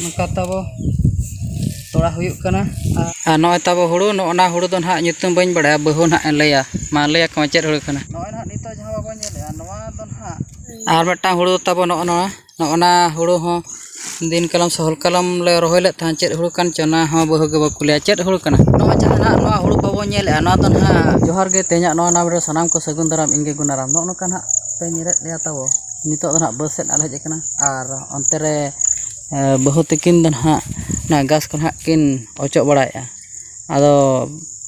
ᱱᱚᱝᱠᱟ ᱛᱟᱵᱚ ᱛᱚᱲᱟ ᱦᱩᱭᱩᱜ ᱠᱟᱱᱟ ᱟᱨ ᱱᱚᱜᱼᱚᱭ ᱛᱟᱵᱚ ᱦᱩᱲᱩ ᱱᱚᱜᱼᱚᱱᱟ ᱦᱩᱲᱩ ᱫᱚ ᱱᱟᱦᱟᱜ ᱧᱩᱛᱩᱢ ᱵᱟᱹᱧ ᱵᱟᱲᱟᱭᱟ ᱵᱟᱹᱦᱩ ᱱᱟᱦᱟᱜ ᱞᱟᱹᱭᱟ ᱢᱟ ᱞᱟᱹᱭᱟᱠᱚ ᱪᱮᱫ ᱦᱩᱲᱩ ᱠᱟᱱᱟ ᱱᱚᱜᱼᱚᱭ ᱱᱟᱦᱟᱜ ᱱᱤᱛᱚᱜ ᱡᱟᱦᱟᱸ ᱵᱟᱵᱚᱱ ᱧᱮᱞᱮᱜᱼᱟ ᱱᱚᱣᱟ ᱫᱚ ᱱᱟᱦᱟᱜ ᱟᱨ ᱢᱤᱫᱴᱟᱝ ᱦᱩᱲᱩ ᱛᱟᱵᱚ ᱱᱚᱜᱼᱚᱱᱟ ᱦᱩᱲᱩ ᱦᱚᱸ दिन कलम सहल कलम ले रोहे ले था चेद हुड़ू कान चना हाँ बहु गे बाकु लिया चेद हुड़ू काना नोआ जहां ना नोआ हुड़ू बाबो नेले नोआ दो ना जोहार गे तेजा नोआ नाम रे सनाम को सगुन दाराम इंगे गुनाराम नो नोका ना पे निरेत लिया ताबो नितो दो ना बस सेट आले हेज कना आर अन्ते रे बहु तकिन दो ना गास को ना किन ओचो बड़ाया आदो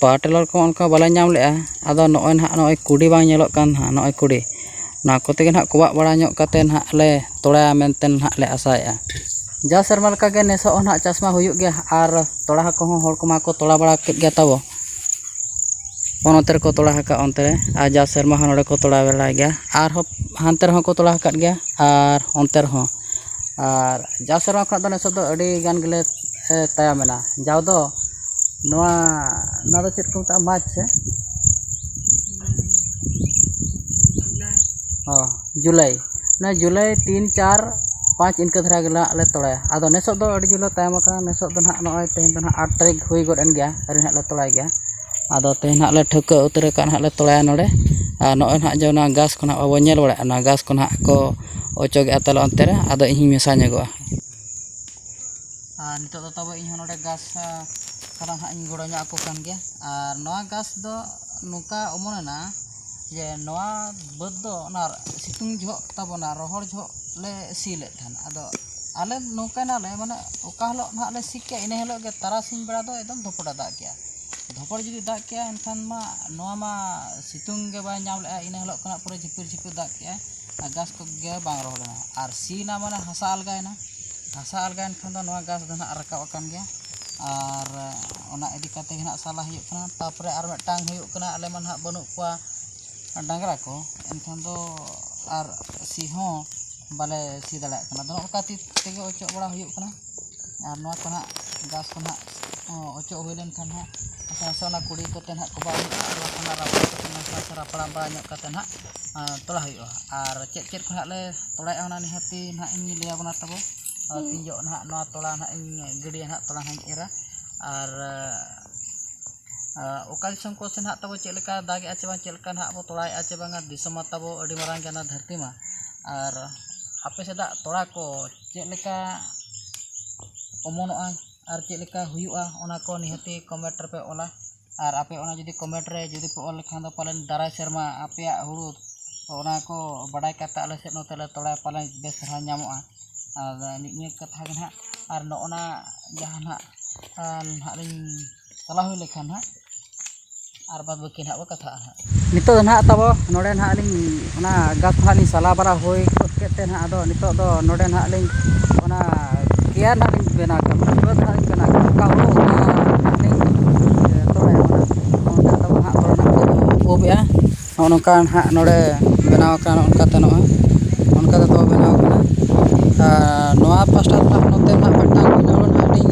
पाटेलर को उनका बाले नाम ले आदो नोय ना नोय कुडी बांग नेलोक कान हा नोय कुडी ना कोते ना कोबा बड़ा ᱧᱚᱜ कते ना ले तोड़ा मेनते ना ले आसाया जा सर्मा लका गे नेसो ना चासमा हुयुग गया आर तोड़ा को हर कोमा को तोड़ा बड़ा केट गया ताबो ओनते को तोड़ा हका ओनते आ जा सर्मा हन ओडे को तोड़ा बेला गया आर हो हानते रह को तोड़ा हका गया आर ओनते रह आर जा सर्मा खना दो नेसो दो अडी गान गेले ताया मेना जाव दो नोआ ना दो चेत को ता मार्च से जुलाई ना जुलाई 3 4 5 इनका धरा गला ले तोड़ा आदो नेसो दो अडी जुला तायम कना नेसो दो ना नोय तेन दो ना 8 तारीख हुई गोड एन गया अरे ना ले तोड़ा गया आदो तेन ना ले ठक उतर का ना ले तोड़ा नोडे आ नोय ना जो ना गास को ना बाबो नेल बड़ा ना गास को ना को ओचो गे तले अंते रे आदो इहि मेसा नेगो आ नितो दो तबो इ नोडे गास करा ना इन गोडो nya को कान गया आर नोआ गास दो नुका ओमोना जे नोआ बद दो ना सितुंग झो ताबोना रोहर झो ले सीले थान आदो आले नोका ना ले माने ओका हलो ना ले सिक्के इने हलो गे तारासिन बेड़ा दो एकदम धोपड़ा दा गया धोपड़ जुदी दा गया एनखान मा नोआ मा सितुंग गे बा नाम ले इने हलो कना पूरे झिपिर झिपिर दा गया गास को गे बांग रोहना आर सी ना माने हसा अलगायन खान दो नोआ गास दो ना रकाब अकान गया आर ओना इदी काते ना साला हुयुक कना तापरे आर मेटांग हुयुक कना आले मान हा बनु कुआ डांगरा को एनखान दो आर सी हो बाले सी दाड़ा कना दो ओका ती तेगे ओचो बड़ा हुयुक कना आर नोआ को ना गास को ना ओचो हुइलेन खान हा सासना कुड़ी को तेन हा कोबा हुयुक आर खाना रापा को ना सासरा पड़ा बड़ा ᱧᱚᱜ कते ना तोड़ा हुयुक आर चेद चेद को ना ले तोड़ा ओना निहाती ना इन लिया बना तबो तिंजो ना नोआ तोड़ा ना इन गिडिया ना तोड़ा ना एरा आर ओका दिसम को से ना तबो चेलका दागे आचे बां चेलका ना बो तोड़ा आचे बांगा दिसम तबो अडी मारांग जाना धरती मा आर आपे सेदा तोड़ा को चेलका ओमोनोआ आर चेलका हुयुआ ओना को निहती कमेंट रे पे ओला आर आपे ओना जदी कमेंट रे जदी पे ओल लेखान दो पालन दाराय शर्मा आपे हुड़ू ओना को बडाय काता आले से नोते ले तोड़ा पालन बेस हा ᱧᱟᱢᱚᱜᱼᱟ आर निये कथा गे ना आर नोना जहां ना ना रिन सला हुई लेखान हा आर बाद बकी ना कथा हा नितो ना तबो नोडे ना लिन ओना गास ना लिन सला बारा होई केते ना आदो नितो दो नोडे ना लिन ओना किया ना लिन बेना का बद ना बेना का हो लिन तोड़ा ओना तबो ना तोड़ा ओबेआ ओनका ना नोडे बेना का ओनका तनो ओनका तो बेना का नोआ पास्टा ना नोते ना बेटा को ना लिन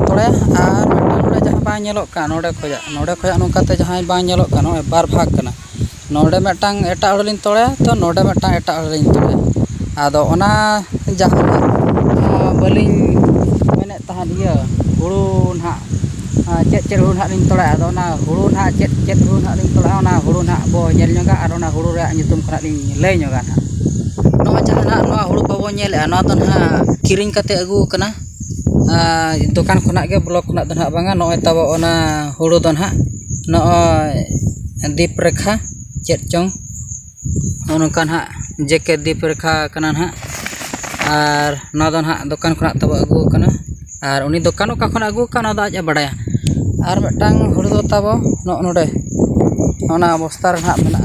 तोड़ा आर बेटा नोडे जहां बा नेलोक का नोडे खोया नोका ते जहां बा नेलोक का नो बार भाग कना नोडे मेटांग एटा हड़लिन तोड़ा तो नोडे मेटांग एटा हड़लिन तोड़ा आदो ओना जहां बलिन मेने तहान इया हुड़ू ना चेद हुड़ू ना लिन तोड़ा आदो ना हुड़ू ना चेद हुड़ू ना लिन तोड़ा ओना हुड़ू ना बो नेल ᱧᱚᱜᱟ आर ओना हुड़ू रे ᱧᱩᱛᱩᱢ खना लिन लay ᱧᱚᱜᱟ ना नोआ जहां नोआ हुड़ू बाबो नेले नोआ दो ना किरिंग कते अगु कना दुकान खुना के ब्लॉक खुना दो ना बांगा नोय तबो ओना हुड़ू दो ना नोय दीप रेखा चेद चोंग ओनका ना जेके दीप रेखा कना ना आर ना दो ना दुकान खुना तबो अगु कना आर उनी दुकान ओका खुना अगु कना दा आज बडाया आर मेटांग हुड़ू दो तबो नोडे ओना बस्ता रे ना मेना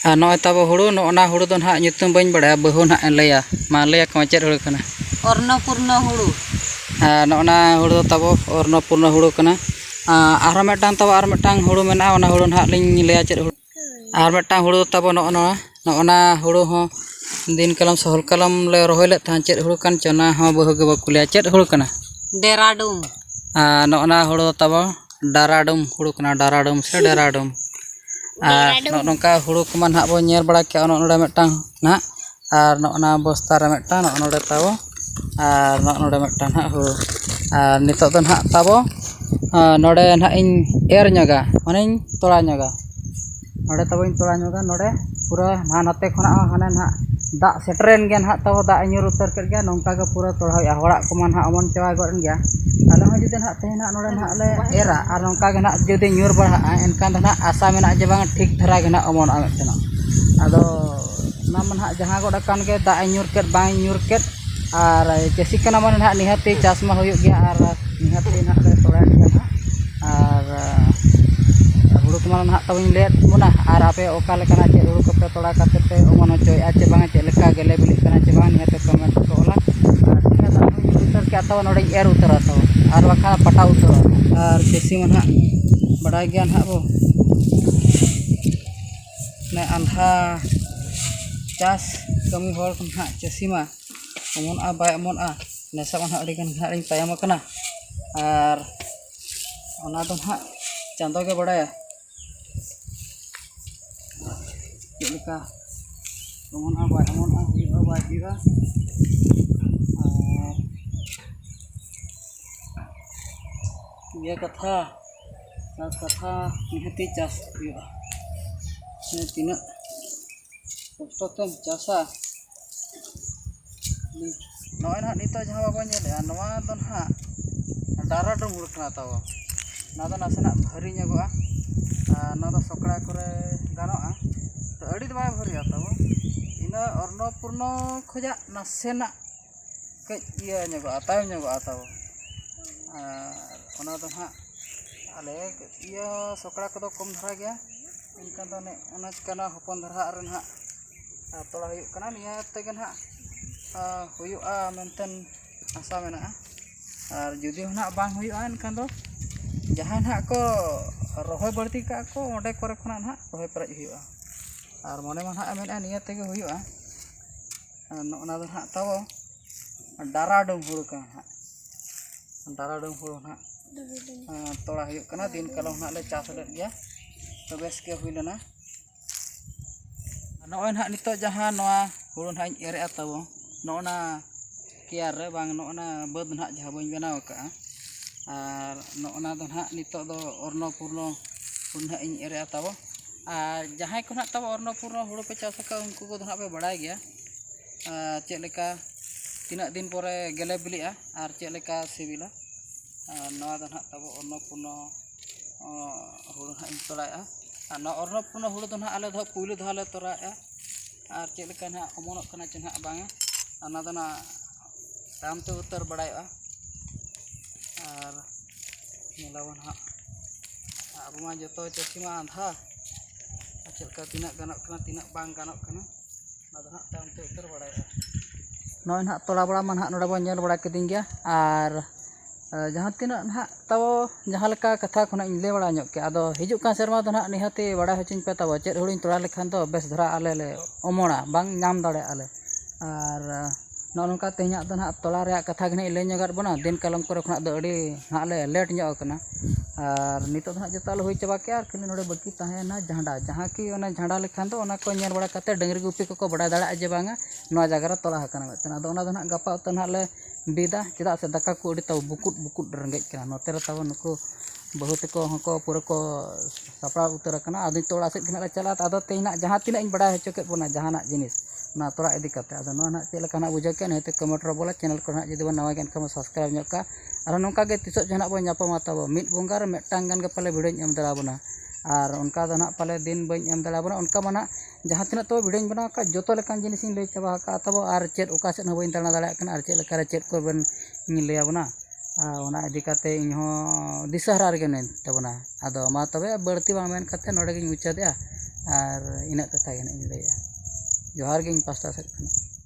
आ नोय तबो हुड़ू नोना हुड़ू दो ना ᱧᱩᱛᱩᱢ बाñ बडाया बहु ना लैया मा लैया को चेद हुड़ू कना अन्नपूर्णा हुड़ू नोना हुड़ू तबो अन्नपूर्णा हुड़ू कना आर मेटांग तबो आर मेटांग हुड़ू मेना ओना हुड़ू ना लिन लैया चेद हुड़ू आर मेटांग हुड़ू तबो नोना हुड़ू हो दिन कलम सहल कलम ले रोहे ले था चेद हुड़ू कान चना हो बहु गे बाकु लिया चेद हुड़ू कना डेराडुम नोना हुड़ू तबो डाराडुम हुड़ू कना डाराडुम से डेराडुम नोका हुड़ू को ना बो नेल बड़ा के नोडे मेटांग ना आर नोना बस्ता रे मेटांग नोडे तबो ᱟᱨ ᱱᱚᱰᱮ ᱢᱤᱫᱴᱟᱝ ᱦᱟᱸᱜ ᱦᱩᱲᱩ ᱟᱨ ᱱᱤᱛᱚᱜ ᱫᱚ ᱱᱟᱦᱟᱜ ᱛᱟᱵᱚ ᱱᱚᱰᱮ ᱱᱟᱦᱟᱜ ᱤᱧ ᱮᱨ ᱧᱚᱜᱟ ᱢᱟᱱᱮᱧ ᱛᱚᱲᱟ ᱧᱚᱜᱟ ᱱᱚᱰᱮ ᱛᱟᱵᱚᱧ ᱛᱚᱲᱟ ᱧᱚᱜᱟ ᱱᱚᱰे ᱯᱩᱨᱟᱹ ᱱᱟᱛᱮ ᱠᱷᱚᱱᱟᱜ ᱦᱚᱸ ᱦᱟᱱᱮ ᱱᱟᱦᱟᱜ ᱫᱟᱜ ᱥᱮᱴᱮᱨᱮᱱ ᱜᱮᱭᱟ ᱱᱟᱦᱟᱜ ᱛᱟᱵᱚ ᱫᱟᱜ ᱧᱩᱨ ᱩᱛᱟᱹᱨ ᱠᱮᱫ ᱜᱮᱭᱟ ᱱᱚᱝᱠᱟ ᱜᱮ ᱯᱩᱨᱟᱹ ᱛᱚᱲᱟ ᱦᱩᱭᱩᱜᱼᱟ ᱦᱚᱲᱟᱜ ᱠᱚᱢᱟ ᱱᱟᱦᱟᱜ ᱚᱢᱚᱱ ᱪᱟᱵᱟ ᱜᱚᱫ ᱮᱱ ᱜᱮᱭᱟ ᱟᱞᱮ ᱦᱚᱸ ᱡᱩᱫᱤ ᱱᱟᱦᱟᱜ ᱛᱮᱦᱮᱧ ᱱᱟᱦᱟᱜ ᱱᱚᱰᱮ ᱱᱟᱦᱟᱜ ᱞᱮ ᱮᱨᱟ ᱟᱨ ᱱᱚᱝᱠᱟ ᱜᱮ ᱱᱟᱦᱟᱜ ᱡᱩᱫᱤ ᱧᱩᱨ ᱵᱟᱲᱟᱜᱼᱟ ᱮᱱᱠᱷᱟᱱ ᱫᱚ ᱱᱟᱦᱟᱜ ᱟᱥᱟ ᱢᱮᱱᱟᱜᱼᱟ ᱡᱮ ᱵᱟᱝ ᱴᱷᱤᱠ ᱫᱷᱟᱨᱟ ᱜᱮ ᱱᱟᱦᱟᱜ ᱚᱢᱚᱱᱚᱜᱼᱟ ᱢᱤᱫᱴᱮᱱ ᱟᱫᱚ ᱚᱱᱟ ᱢᱟ ᱱᱟᱦᱟᱜ ᱡᱟᱦᱟᱸ ᱜᱚᱫ ᱟᱠᱟᱱ ᱜᱮ ᱫᱟᱜ ᱮ ᱧᱩᱨ ᱠᱮᱫ ᱵᱟᱝ ᱧᱩᱨ ᱠᱮᱫ ᱟᱨ ᱪᱟᱹᱥᱤ ᱠᱟᱱᱟ ᱢᱟᱱᱮ ᱱᱟᱦᱟᱜ ᱱᱤᱦᱟᱹᱛᱤ ᱪᱟᱥ ᱢᱟ ᱦᱩᱭᱩᱜ ᱜᱮᱭᱟ ᱟᱨ ᱱᱤᱦᱟᱹᱛᱤ ᱱᱟᱦᱟᱜ ᱞᱮ ᱛᱚᱲᱟᱭᱮᱫ ᱜᱮᱭᱟ ᱱᱟᱦᱟᱜ ᱟᱨ ᱦᱩᱲᱩ ᱠᱚᱢᱟ ᱱᱟᱦᱟᱜ ᱛᱟᱵᱚᱧ ᱞᱟᱹᱭᱟᱫ ᱵᱚᱱᱟ ᱟᱨ ᱟᱯᱮ ᱚᱠᱟ ᱞᱮᱠᱟᱱᱟᱜ ᱪᱮᱫ ᱦᱩᱲᱩ ᱠᱚᱯᱮ ᱛᱚᱲᱟ ᱠᱟᱛᱮ ᱯᱮ ᱚᱢᱚᱱ ᱦᱚᱪᱚᱭᱮᱫᱼᱟ ᱪᱮ ᱵᱟᱝ ᱪᱮᱫ ᱞᱮᱠᱟ ᱜᱮᱞᱮ ᱵᱤᱞᱤᱜ ᱠᱟᱱᱟ ᱪᱮ ᱵᱟᱝ ᱱᱤᱦᱟᱹᱛᱤ ᱠᱚᱢᱮᱱᱴ ᱨᱮᱠᱚ ᱚᱞᱟ ᱟᱨ ᱱᱤᱭᱟᱹ ᱫᱟᱜ ᱦᱚᱸᱧ ᱩᱛᱟᱹᱨ ᱠᱮᱫ ᱛᱟᱵᱚ ᱱᱚᱰᱮᱧ ᱮᱨ ᱩᱛᱟᱹᱨᱟ ᱛᱟᱵᱚ ᱟᱨ ᱵᱟᱠᱷᱟᱱ ᱯᱟᱴᱟᱣ ᱩᱛᱟᱹᱨᱟ ᱟᱨ ᱪᱟᱹᱥᱤ ᱢᱟ ᱱᱟᱦᱟᱜ ᱵᱟᱰᱟᱭ ᱜᱮᱭᱟ ᱱᱟᱦᱟᱜ ᱵᱚ ᱟᱸᱫᱷᱟ ᱪᱟᱥ ᱠᱟᱹᱢᱤ ᱦᱚᱲ ᱱᱟᱦᱟᱜ ᱪᱟᱹᱥᱤ ᱢᱟ ᱚᱢᱚᱱᱚᱜᱼᱟ ᱵᱟᱭ ᱚᱢᱚᱱᱚᱜᱼᱟ ᱱᱮᱥᱟ ᱢᱟ ᱱᱟᱦᱟᱜ ᱟᱹᱰᱤᱜᱟᱱ ᱱᱟᱦᱟᱜ ᱤᱧ ᱛᱟᱭᱚᱢ ᱟᱠᱟᱱᱟ ᱟᱨ ᱚᱱᱟ ᱫᱚ ᱱᱟᱦᱟᱜ ᱪᱟᱸᱫᱳ ᱜᱮ ᱵᱟᱲᱟᱭᱟ ᱪᱮᱫ ᱞᱮᱠᱟ ᱚᱢᱚᱱᱚᱜᱼᱟ ᱵᱟᱭ ᱚᱢᱚᱱᱚᱜᱼᱟ ᱦᱩᱭᱩᱜᱼᱟ ᱵᱟᱭ ᱦᱩᱭᱩᱜᱼᱟ ᱟᱨ ᱤᱭᱟᱹ ᱠᱟᱛᱷᱟ ᱪᱟᱥ ᱠᱟᱛᱷᱟ ᱱᱤᱦᱟᱹᱛᱤ ᱪᱟᱥ ᱦᱩᱭᱩᱜᱼᱟ ᱛᱤᱱᱟᱹᱜ ᱠᱚᱥᱴᱚ ᱛᱮᱢ ᱪᱟᱥᱟ ᱱᱚᱜᱼᱚᱭ ᱱᱟᱦᱟᱜ ᱱᱤᱛᱚᱜ ᱡᱟᱦᱟᱸ ᱵᱟᱵᱚᱱ ᱧᱮᱞᱮᱜᱼᱟ ᱱᱚᱣᱟ ᱫᱚ ᱱᱟᱦᱟᱜ ᱰᱟᱨᱟᱰᱩᱢ ᱦᱩᱲᱩ ᱠᱟᱱᱟ ᱛᱟᱵᱚ ᱱᱚᱣᱟ ᱫᱚ ᱱᱟᱥᱮᱱᱟᱜ ᱵᱷᱟᱹᱨᱤ ᱧᱚᱜᱚᱜᱼᱟ ᱟᱨ ᱱᱚᱣᱟ ᱫᱚ ᱥᱚᱠᱲᱟ ᱠᱚᱨᱮ ᱜᱟᱱᱚᱜᱼᱟ ᱛᱚ ᱟᱹᱰᱤ ᱫᱚ ᱵᱟᱭ ᱵᱷᱟᱹᱨᱤᱭᱟ ᱛᱟᱵᱚ ᱤᱱᱟᱹ ᱚᱨᱱᱚᱯᱩᱨᱱᱚ ᱠᱷᱚᱡᱟᱜ ᱱᱟᱥᱮᱱᱟᱜ ᱠᱟᱹᱡ ᱤᱭᱟᱹ ᱧᱚᱜᱚᱜᱼᱟ ᱛᱟᱭᱚᱢ ᱧᱚᱜᱚᱜᱼᱟ ᱛᱟᱵᱚ ᱟᱨ ᱚᱱᱟ ᱫᱚ ᱱᱟᱦᱟᱜ ᱟᱞᱮ ᱤᱭᱟᱹ ᱥᱚᱠᱲᱟ ᱠᱚᱫᱚ ᱠᱚᱢ ᱫᱷᱟᱨᱟ ᱜᱮᱭᱟ ᱮᱱᱠᱷᱟᱱ ᱫᱚ ᱚᱱᱟ ᱪᱤᱠᱟᱹ ᱦᱚᱯᱚᱱ ᱫᱷᱟᱨᱟ ᱨᱮ ᱱᱟᱦᱟᱜ ᱛᱚᱲᱟ ᱦᱩᱭᱩᱜ ᱠᱟᱱᱟ ᱱᱤᱭᱟᱹ ᱛᱮᱜᱮ ᱱᱟᱦᱟᱜ ᱦᱩᱭᱩᱜᱼᱟ ᱢᱮᱱᱛᱮ ᱟᱥᱟ ᱢᱮᱱᱟᱜᱼᱟ ᱟᱨ ᱡᱩᱫᱤ ᱱᱟᱦᱟᱜ ᱵᱟᱝ ᱦᱩᱭᱩᱜᱼᱟ ᱮᱱᱠᱷᱟᱱ ᱫᱚ ᱡᱟᱦᱟᱸᱭ ᱱᱟᱦᱟᱜ ᱠᱚ ᱨᱚᱦᱚᱭ ᱵᱟᱹᱲᱛᱤ ᱠᱟᱜᱼᱟ ᱠᱚ ᱚᱸᱰᱮ ᱠᱚᱨᱮ ᱠᱷᱚᱱᱟᱜ ᱱᱟᱦᱟᱜ ᱨᱚᱦᱚᱭ ᱯᱮᱨᱮᱡ ᱦᱩᱭᱩᱜᱼᱟ ᱟᱨ ᱢᱚᱱᱮ ᱢᱟ ᱱᱟᱦᱟᱜ ᱢᱮᱱᱮᱫᱼᱟ ᱱᱤᱭᱟᱹ ᱛᱮᱜᱮ ᱦᱩᱭᱩᱜᱼᱟ ᱚᱱᱟ ᱫᱚ ᱱᱟᱦᱟᱜ ᱛᱟᱵᱚ ᱰᱟᱨᱟᱰᱩᱢ ᱦᱩᱲᱩ ᱠᱟᱱᱟ ᱱᱟᱦᱟᱜ ᱰᱟᱨᱟᱰᱩᱢ ᱦᱩᱲᱩ ᱱᱟᱦᱟᱜ ᱛᱚᱲᱟ ᱦᱩᱭᱩᱜ ᱠᱟᱱᱟ ᱫᱤᱱ ᱠᱟᱞᱚᱢ ᱱᱟᱦᱟᱜ ᱞᱮ ᱪᱟᱥ ᱞᱮᱫ ᱜᱮᱭᱟ ᱛᱚ ᱵᱮᱥ ᱜᱮ ᱦᱩᱭ ᱞᱮᱱᱟ ᱱᱚᱜᱼᱚᱭ ᱱᱟᱦᱟᱜ ᱱᱤᱛᱚᱜ ᱡᱟᱦᱟᱸ ᱱᱚᱣᱟ ᱦᱩᱲᱩ ᱱᱟᱦᱟᱜ ᱤᱧ ᱮᱨᱮᱜᱼᱟ ᱛᱟᱵᱚ ᱱᱚᱜᱼᱚᱱᱟ ᱠᱮᱭᱟᱨ ᱨᱮ ᱵᱟᱝ ᱱᱚᱜᱼᱚᱱᱟ ᱵᱟᱹᱫᱽ ᱱᱟᱦᱟᱜ ᱡᱟᱦᱟᱸ ᱵᱟᱹᱧ ᱵᱮᱱᱟᱣ ᱟᱠᱟᱜᱼᱟ ᱟᱨ ᱱᱚᱜᱼᱚᱱᱟ ᱫᱚ ᱱᱟᱦᱟᱜ ᱱᱤᱛᱚᱜ ᱫᱚ ᱚᱨᱱᱚᱯᱩᱨᱱᱚ ᱦᱩᱲᱩ ᱱᱟᱦᱟᱜ ᱤᱧ ᱮᱨᱮᱜᱼᱟ ᱛᱟᱵᱚ ᱟᱨ ᱡᱟᱦᱟᱸᱭ ᱠᱚ ᱱᱟᱦᱟᱜ ᱛᱟᱵᱚ ᱚᱨᱱᱚᱯᱩᱨᱱᱚ ᱦᱩᱲᱩ ᱯᱮ ᱪᱟᱥ ᱟᱠᱟᱫ ᱩᱱᱠᱩ ᱠᱚᱫᱚ ᱱᱟᱦᱟᱜ ᱯᱮ ᱵᱟᱲᱟᱭ ᱜᱮᱭᱟ ᱪᱮᱫ ᱞᱮᱠᱟ ᱛᱤᱱᱟᱹᱜ ᱫᱤᱱ ᱯᱚᱨᱮ ᱜᱮᱞᱮ ᱵᱤᱞᱤᱜᱼᱟ ᱟᱨ ᱪᱮᱫ ᱞᱮᱠᱟ ᱥᱤᱵᱤᱞᱟ ᱟᱨ ᱱᱚᱣᱟ ᱫᱚ ᱱᱟᱦᱟᱜ ᱛᱟᱵᱚ ᱚᱨᱱᱚᱯᱩᱨᱱᱚ ᱦᱩᱲᱩ ᱱᱟᱦᱟᱜ ᱤᱧ ᱛᱚᱲᱟᱭᱮᱜᱼᱟ ᱟᱨ ᱱᱚᱣᱟ ᱚᱨᱱᱚᱯᱩᱨᱱᱚ ᱦᱩᱲᱩ ᱫᱚ ᱱᱟᱦᱟᱜ ᱟᱞᱮ ᱫᱚ ᱯᱩᱭᱞᱩ ᱫᱷᱟᱣ ᱞᱮ ᱛᱚᱨᱟᱣᱮᱜᱼᱟ ᱟᱨ ᱪᱮᱫ ᱞᱮᱠᱟ ᱱᱟᱦᱟᱜ ᱚᱢᱚᱱᱚᱜ ᱠᱟᱱᱟ ᱪᱮ ᱱᱟᱦᱟᱜ ᱵᱟᱝᱟ ᱚᱱᱟ ᱫᱚ ᱱᱟᱦᱟᱜ ᱛᱟᱭᱚᱢ ᱛᱮ ᱩᱛᱟᱹᱨ ᱵᱟᱲᱟᱭᱚᱜᱼᱟ ᱟᱨ ᱧᱮᱞᱟᱵᱚᱱ ᱦᱟᱸᱜ ᱟᱵᱚ ᱢᱟ ᱡᱚᱛᱚ ᱪᱟᱹᱥᱤ ᱢᱟ ᱟᱸᱫᱷᱟ ᱪᱮᱫ ᱞᱮᱠᱟ ᱛᱤᱱᱟᱹᱜ ᱜᱟᱱᱚᱜ ᱠᱟᱱᱟ ᱛᱤᱱᱟᱹᱜ ᱵᱟᱝ ᱜᱟᱱᱚᱜ ᱠᱟᱱᱟ ᱚᱱᱟ ᱫᱚ ᱱᱟᱦᱟᱜ ᱛᱟᱭᱚᱢ ᱛᱮ ᱩᱛᱟᱹᱨ ᱵᱟᱲᱟᱭᱚᱜᱼᱟ ᱱᱚᱜᱼᱚᱭ ᱱᱟᱦᱟᱜ ᱛᱚᱲᱟ ᱵᱟᱲᱟ ᱢᱟ ᱱᱟᱦᱟᱜ ᱱᱚᱰᱮ ᱵᱚᱱ ᱧᱮᱞ ᱵᱟᱲᱟ ᱠᱤᱫᱤᱧ ᱜᱮᱭᱟ ᱟᱨ ᱡᱟᱦᱟᱸ ᱛᱤᱱᱟᱹᱜ ᱱᱟᱦᱟᱜ ᱛᱟᱵᱚ ᱡᱟᱦᱟᱸ ᱞᱮᱠᱟ ᱠᱟᱛᱷᱟ ᱠᱷᱚᱱᱟᱜ ᱤᱧ ᱞᱟᱹᱭ ᱵᱟᱲᱟ ᱧᱚᱜ ᱠᱮᱜᱼᱟ ᱟᱫᱚ ᱦᱤᱡᱩᱜ ᱠᱟᱱ ᱥᱮᱨᱢᱟ ᱫᱚ ᱱᱟᱦᱟᱜ ᱱᱤᱦᱟᱹᱛᱤ ᱵᱟᱲᱟᱭ ᱦᱚᱪᱚᱧ ᱯᱮ ᱛᱟᱵᱚ ᱪᱮᱫ ᱦᱩᱲᱩᱧ ᱛᱚᱲᱟ ᱞᱮᱠᱷᱟᱱ ᱫᱚ ᱵᱮᱥ ᱫᱷᱟᱨᱟ ᱟᱞᱮ ᱞᱮ ᱚᱢᱚᱱᱟ ᱵᱟᱝ ᱧᱟᱢ ᱫᱟᱲᱮᱭᱟᱜᱼᱟ ᱞᱮ ᱟᱨ ᱱᱚᱜᱼᱚ ᱱᱚᱝᱠᱟ ᱛᱮᱦᱮᱧᱟᱜ ᱫᱚ ᱱᱟᱦᱟᱜ ᱛᱚᱲᱟ ᱨᱮᱭᱟᱜ ᱠᱟᱛᱷᱟ ᱜᱮ ᱱᱟᱦᱟᱜ ᱞᱟᱹᱭ ᱧᱚᱜᱟᱫ ᱵᱚᱱᱟ ᱫᱤᱱ ᱠᱟᱞᱚᱢ ᱠᱚᱨᱮ ᱠᱷᱚᱱᱟᱜ ᱫᱚ ᱟᱹᱰᱤ ᱱᱟᱦᱟᱜ ᱞᱮ ᱞᱮᱴ ᱧᱚᱜ ᱟᱠᱟᱱᱟ ᱟᱨ ᱱᱤᱛᱚᱜ ᱫᱚ ᱱᱟᱦᱟᱜ ᱡᱚᱛᱚ ᱞᱮ ᱦᱩᱭ ᱪᱟᱵᱟ ᱠᱮᱜᱼᱟ ᱟᱨ ᱠᱷᱟᱹᱞᱤ ᱱᱚᱰᱮ ᱵᱟᱹᱠᱤ ᱛᱟᱦᱮᱸᱭᱮᱱᱟ ᱡᱷᱟᱸᱰᱟ ᱡᱟᱦᱟᱸ ᱠᱤ ᱚᱱᱟ ᱡᱷᱟᱸᱰᱟ ᱞᱮᱠᱷᱟᱱ ᱫᱚ ᱚᱱᱟ ᱠᱚ ᱧᱮᱞ ᱵᱟᱲᱟ ᱠᱟᱛᱮ ᱰᱟᱹᱝᱨᱤ ᱜᱩᱯᱤ ᱠᱚᱠᱚ ᱵᱟᱰᱟᱭ ᱫᱟᱲᱮᱭᱟᱜᱼᱟ ᱡᱮ ᱵᱟᱝᱟ ᱱᱚᱣᱟ ᱡᱟᱭᱜᱟ ᱨᱮ ᱛᱚᱲᱟ ᱟᱠᱟᱱᱟ ᱢᱤᱫᱴᱮᱱ ᱟᱫᱚ ᱚᱱᱟ ᱫᱚ ᱱᱟᱦᱟᱜ ᱜᱟᱯᱟ ᱩᱛᱟᱹᱨ ᱱᱟᱦᱟᱜ ᱞᱮ ᱵᱤᱫᱟ ᱪᱮᱫᱟᱜ ᱥᱮ ᱫᱟᱠᱟ ᱠᱚ ᱟᱹᱰᱤ ᱛᱟᱵᱚ ᱵᱩᱠᱩᱫ ᱵᱩᱠᱩᱫ ᱨᱮᱸᱜᱮᱡ ᱠᱟᱱᱟ ᱱᱚᱛᱮ ᱨᱮ ᱛᱟᱵᱚ ᱱᱩᱠᱩ ᱵᱟᱹᱦᱩ ᱛᱟᱠᱚ ᱦᱚᱸᱠᱚ ᱯᱩᱨᱟᱹ ᱠᱚ ᱥᱟᱯᱲᱟᱣ ᱩᱛᱟᱹᱨ ᱟᱠᱟᱱᱟ ᱟᱫᱚ ᱱᱤᱛᱚᱜ ᱚᱲᱟᱜ ᱥᱮᱫ ᱜᱮ ᱱᱟᱦᱟᱜ ᱞᱮ ᱪᱟᱞᱟᱜᱼᱟ ᱟᱫᱚ ᱛᱮᱦᱮᱧ ᱡᱟᱦᱟᱸ ᱛᱤᱱᱟᱹᱜ ᱤᱧ ᱵᱟᱲᱟᱭ ᱦᱚᱪᱚ ᱠᱮᱫ ᱵᱚᱱᱟ ᱡᱟᱦᱟᱱᱟᱜ ᱡᱤᱱᱤᱥ ᱚᱱᱟ ᱛᱚᱲᱟ ᱤᱫᱤ ᱠᱟᱛᱮ ᱟᱫᱚ ᱱᱚᱣᱟ ᱱᱟᱦᱟᱜ ᱪᱮᱫ ᱞᱮᱠᱟ ᱱᱟᱦᱟᱜ ᱵᱩᱡᱷᱟᱹᱣ ᱠᱮᱜᱼᱟ ᱱᱤᱦᱟᱹᱛ ᱠᱚᱢᱮᱱᱴ ᱨᱮ ᱵᱚᱞᱮ ᱪᱮᱱᱮᱞ ᱠᱚ ᱱᱟᱦᱟᱜ ᱡᱩᱫᱤ ᱵᱚᱱ ᱱᱟᱣᱟ ᱜᱮ ᱮᱱᱠᱷᱟᱱ ᱵᱚᱱ ᱥᱟᱵᱥᱠᱨᱟᱭᱤᱵ ᱧᱚᱜ ᱠᱟᱜᱼᱟ ᱟᱨ ᱱᱚᱝᱠᱟ ᱜᱮ ᱛᱤᱥᱚᱜ ᱡᱟᱦᱟᱱᱟᱜ ᱵᱚᱱ ᱧᱟᱯᱟᱢᱟ ᱛᱟᱵᱚ ᱢᱤᱫ ᱵᱚᱸᱜᱟ ᱨᱮ ᱢᱤᱫᱴᱟᱝ ᱜᱟᱱ ᱜᱮ ᱯᱟᱞᱮ ᱵᱷᱤᱰᱤᱭᱳᱧ ᱮᱢ ᱫᱟᱲᱮᱭᱟᱵᱚᱱᱟ ᱟᱨ ᱚᱱᱠᱟ ᱫᱚ ᱱᱟᱦᱟᱜ ᱯᱟᱞᱮ ᱫᱤᱱ ᱵᱟᱹᱧ ᱮᱢ ᱫᱟᱲᱮᱭᱟᱵᱚᱱᱟ ᱚᱱᱠᱟ ᱢᱟ ᱱᱟᱦᱟᱜ ᱡᱟᱦᱟᱸ ᱛᱤᱱᱟᱹᱜ ᱛᱟᱵᱚ ᱵᱷᱤᱰᱤᱭᱳᱧ ᱵᱮᱱᱟᱣ ᱟᱠᱟᱫ ᱡᱚᱛᱚ ᱞᱮᱠᱟᱱ ᱡᱤᱱᱤᱥᱤᱧ ᱞᱟᱹᱭ ᱪᱟᱵᱟ ᱟᱠᱟᱫ ᱛᱟᱵᱚ ᱟᱨ ᱪᱮᱫ ᱚᱠᱟ ᱥᱮᱫ ᱦᱚᱸ ᱵᱟᱹᱧ ᱫᱟᱬᱟ ᱫᱟᱲᱮᱭᱟᱜ ᱠᱟᱱᱟ ᱟᱨ ᱪᱮᱫ ᱞᱮᱠᱟᱨᱮ ᱪᱮᱫ ᱠᱚ ᱤᱧ ᱞᱟᱹᱭᱟᱵᱚᱱᱟ ᱚᱱᱟ ᱤᱫᱤ ᱠᱟᱛᱮ ᱤᱧᱦᱚᱸ ᱫᱤᱥᱟᱹᱦᱟᱨᱟ ᱨᱮᱜᱮ ᱢᱮᱱᱟᱧ ᱛᱟᱵᱚᱱᱟ ᱟᱫᱚ ᱢᱟ ᱛᱚᱵᱮ ᱵᱟᱹᱲᱛᱤ ᱵᱟᱝ ᱢᱮᱱ ᱠᱟᱛᱮ ᱱᱚᱰᱮ ᱜᱤᱧ ᱢᱩᱪᱟᱹᱫᱮᱜᱼᱟ ᱟᱨ ᱤᱱᱟᱹᱜ ᱠᱟᱛᱷᱟ ᱜᱮ ᱱᱟᱦᱟᱜ ᱤᱧ ᱞᱟᱹᱭᱮᱜᱼᱟ ᱡᱚᱦᱟᱨ ᱜᱮ ᱤᱧ ᱯᱟᱥᱴᱟ ᱥᱮᱫ ᱠᱷᱚᱱ